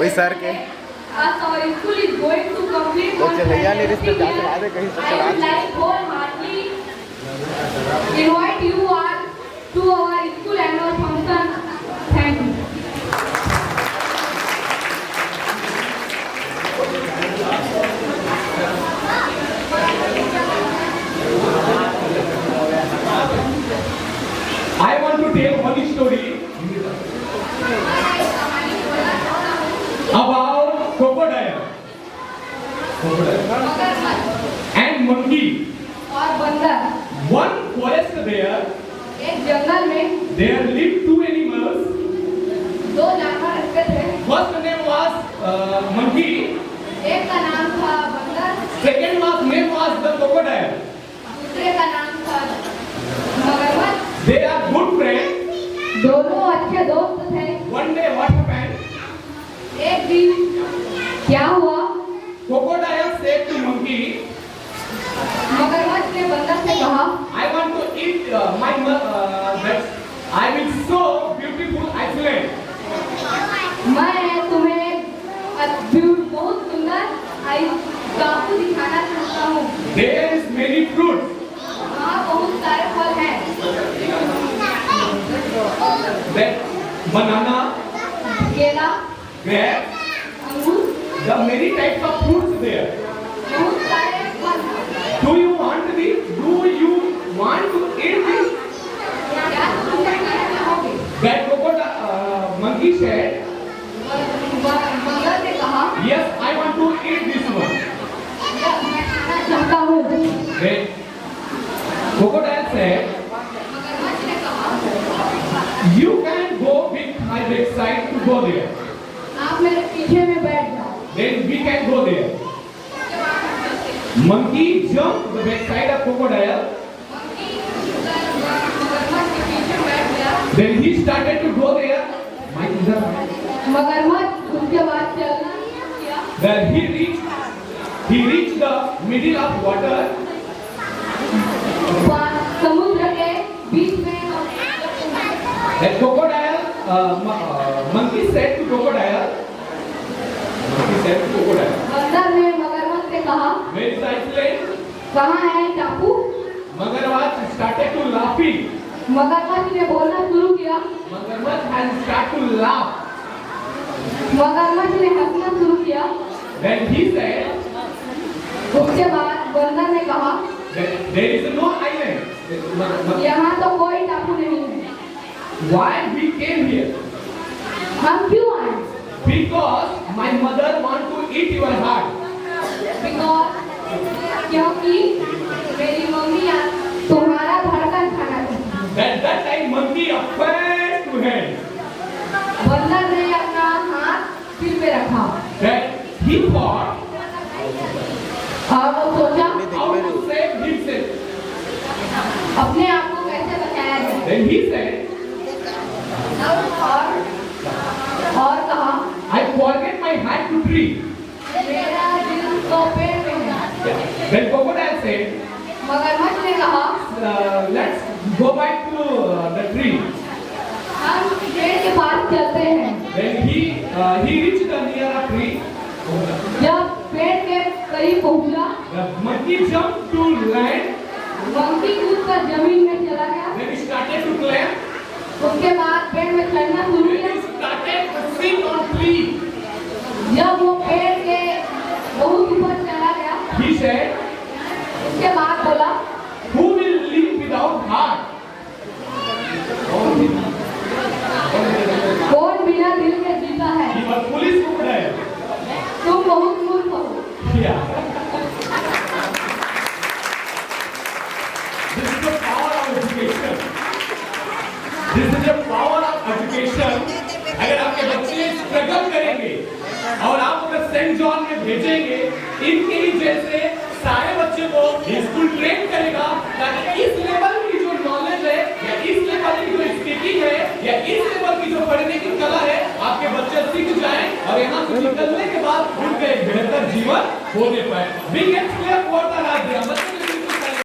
वही सर के as our school is going to complete तो चलैया नहीं रिश्ते जाते आधे कहीं से I चला would like wholeheartedly invite you all to our school annual function. Thank you. I want to tell one story about crocodile and monkey. और बंदर One forest there, एक जंगल में there lived two animals. दो जानवर रहते थे। First name was monkey. एक का नाम था बंदर, Second name was the crocodile. दूसरे का नाम था मगरमच्छ। They are good friends. दोनों अच्छे दोस्त थे। One day what happened? एक दिन क्या हुआ? Crocodile said to monkey, मगरमच्छ ने बंदर से कहा, I want to eat that I will show beautiful Iceland. मैं तुम्हें बहुत सुंदर टापू दिखाना चाहता हूँ। There is many fruits. वहाँ बहुत सारे फल हैं। That banana, केला, grapes, अंगूर, the many types of fruits there. बहुत सारे फल हैं। Do you want to eat this? क्या तुम खाना चाहोगे? That monkey said, बंदर ने कहा, yes, I want to eat this one. मैं खाना चाहता हूँ। Then crocodile said, मगरमच्छ ने कहा, you can go with my backside to go there. आप मेरे पीछे में बैठ जाओ। Then we can go there. Monkey jumped the backside of crocodile. मगरमच्छ के पीछे बैठ गया। Then he started to go there. मगरमच्छ उसके बाद चलना किया। Then he reached the middle of water. समुद्र के बीच में That crocodile, monkey said to crocodile. बंदर ने मगरमच्छ से कहा, Where is Iceland? कहाँ है टापू? Magarmach started to laughing. मगरमच्छ ने बोलना शुरू किया। Magarmach has started to laugh. मगरमच्छ ने हंसना शुरू किया। Then he said, उसके बाद बंदर ने कहा, there is no island. यहाँ तो कोई टापू नहीं है। Why we came here? हम क्यों आए? Because my mother want to eat your heart. क्योंकि मेरी मम्मी तुम्हारा धड़कन खाना चाहती। That time monkey afraid to hand. बंदर ने अपना हाथ सिर पे रखा That he thought और वो सोचा how to save himself. अपने आप को कैसे बचाया जाए। Then he said, और कहा, I forget my hat to tree. मेरा दिल तो पेड़ में है। Then crocodile said, मगरमच्छ ने कहा, let's go back to the tree. हम पेड़ के पास चलते हैं। Then he reached the near tree. जब पेड़ के करीब पहुंचा, The monkey jumped to land. Monkey कूदकर जमीन में चला गया। Then he started to climb. उसके बाद पेड़ में चढ़ना शुरू Then किया। he started to sing on tree. जब वो पेड़ के बहुत ऊपर चला गया, He said, उसके बाद बोला, who will live without heart? कौन बिना दिल के जीता है? He was foolish crocodile. तुम बहुत मूर्ख हो। Yeah. This is the power of education. This is the power of education. अगर आपके बच्चे स्ट्रगल करेंगे और आप उन्हें सेंट जॉन में भेजेंगे, इनके ही जैसे सारे बच्चे को स्कूल ट्रेन करेगा ताकि इस लेवल की जो नॉलेज है या इस लेवल की जो स्पीकिंग है या इस लेवल की जो पढ़ने की कला है आपके बच्चे सीख जाएं और यहाँ से निकलने के बाद उनका एक बेहतर जीवन होने पाए।